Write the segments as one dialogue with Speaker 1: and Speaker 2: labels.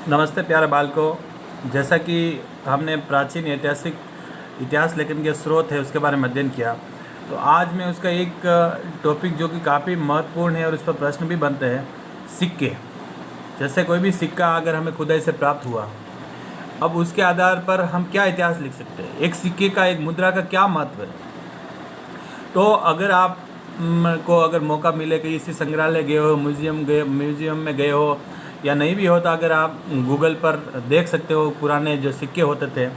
Speaker 1: नमस्ते प्यारे बालकों। जैसा कि हमने प्राचीन ऐतिहासिक इतिहास लेखन के स्रोत है उसके बारे में अध्ययन किया, तो आज मैं उसका एक टॉपिक जो कि काफ़ी महत्वपूर्ण है और उस पर प्रश्न भी बनते हैं, सिक्के। जैसे कोई भी सिक्का अगर हमें खुदाई से प्राप्त हुआ, अब उसके आधार पर हम क्या इतिहास लिख सकते हैं, एक सिक्के का, एक मुद्रा का क्या महत्व है। तो अगर आप को अगर मौका मिले कि इसी संग्रहालय गए हो, म्यूजियम में गए हो, या नहीं भी हो तो अगर आप गूगल पर देख सकते हो, पुराने जो सिक्के होते थे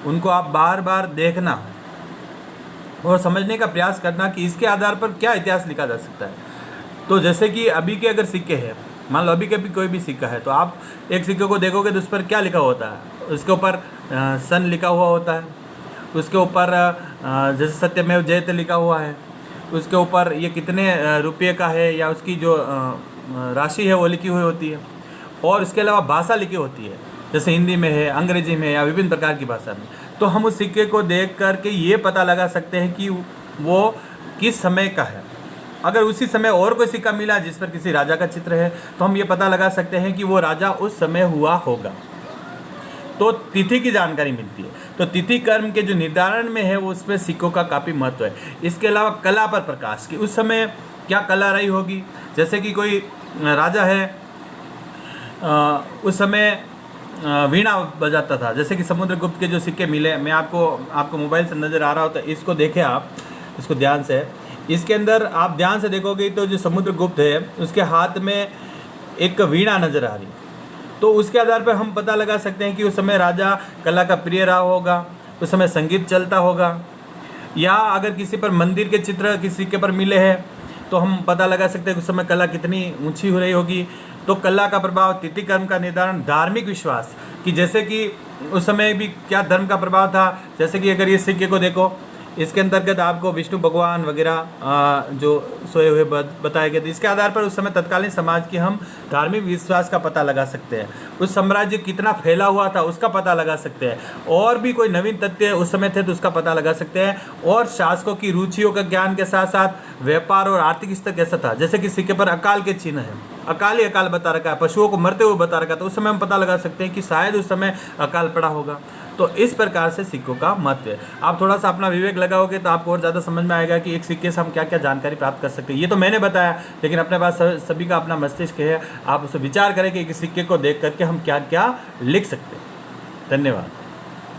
Speaker 1: उनको आप बार बार देखना और समझने का प्रयास करना कि इसके आधार पर क्या इतिहास लिखा जा सकता है। तो जैसे कि अभी के अगर सिक्के हैं, मान लो अभी के भी कोई भी सिक्का है, तो आप एक सिक्के को देखोगे तो उस पर क्या लिखा होता है, उसके ऊपर सन लिखा हुआ होता है, उसके ऊपर जैसे सत्यमेव जयते लिखा हुआ है, उसके ऊपर ये कितने रुपये का है या उसकी जो राशि है वो लिखी हुई होती है, और इसके अलावा भाषा लिखी होती है, जैसे हिंदी में है, अंग्रेजी में या विभिन्न प्रकार की भाषा में। तो हम उस सिक्के को देख करके ये पता लगा सकते हैं कि वो किस समय का है। अगर उसी समय और कोई सिक्का मिला जिस पर किसी राजा का चित्र है, तो हम ये पता लगा सकते हैं कि वो राजा उस समय हुआ होगा। तो तिथि की जानकारी मिलती है। तो तिथि कर्म के जो निर्धारण में है वो उसमें सिक्कों का काफ़ी महत्व है। इसके अलावा कला पर प्रकाश की, उस समय क्या कला रही होगी। जैसे कि कोई राजा है, उस समय वीणा बजाता था, जैसे कि समुद्रगुप्त के जो सिक्के मिले, मैं आपको मोबाइल से नज़र आ रहा होता है, इसको देखें आप, इसको ध्यान से। इसके अंदर आप ध्यान से देखोगे तो जो समुद्रगुप्त है उसके हाथ में एक वीणा नज़र आ रही। तो उसके आधार पर हम पता लगा सकते हैं कि उस समय राजा कला का प्रिय रहा होगा, उस समय संगीत चलता होगा। या अगर किसी पर मंदिर के चित्र किसी सिक्के पर मिले हैं तो हम पता लगा सकते हैं कि उस समय कला कितनी ऊंची हो रही होगी। तो कला का प्रभाव, तिथि कर्म का निर्धारण, धार्मिक विश्वास कि जैसे कि उस समय भी क्या धर्म का प्रभाव था। जैसे कि अगर ये सिक्के को देखो, इसके अंतर्गत आपको विष्णु भगवान वगैरह जो सोए हुए बताए गए थे, इसके आधार पर उस समय तत्कालीन समाज की हम धार्मिक विश्वास का पता लगा सकते हैं। उस साम्राज्य कितना फैला हुआ था उसका पता लगा सकते हैं, और भी कोई नवीन तथ्य उस समय थे तो उसका पता लगा सकते हैं। और शासकों की रुचियों का ज्ञान के साथ साथ व्यापार और आर्थिक स्तर कैसा था। जैसे कि सिक्के पर अकाल के चिन्ह है, अकाल ही अकाल बता रखा है, पशुओं को मरते हुए बता रखा है, तो उस समय हम पता लगा सकते हैं कि शायद उस समय अकाल पड़ा होगा। तो इस प्रकार से सिक्कों का महत्व है। आप थोड़ा सा अपना विवेक लगाओगे तो आपको और ज़्यादा समझ में आएगा कि एक सिक्के से हम क्या क्या जानकारी प्राप्त कर सकते हैं। ये तो मैंने बताया, लेकिन अपने पास सभी का अपना मस्तिष्क है, आप उसे विचार करें कि एक सिक्के को देख करके हम क्या क्या लिख सकते हैं। धन्यवाद।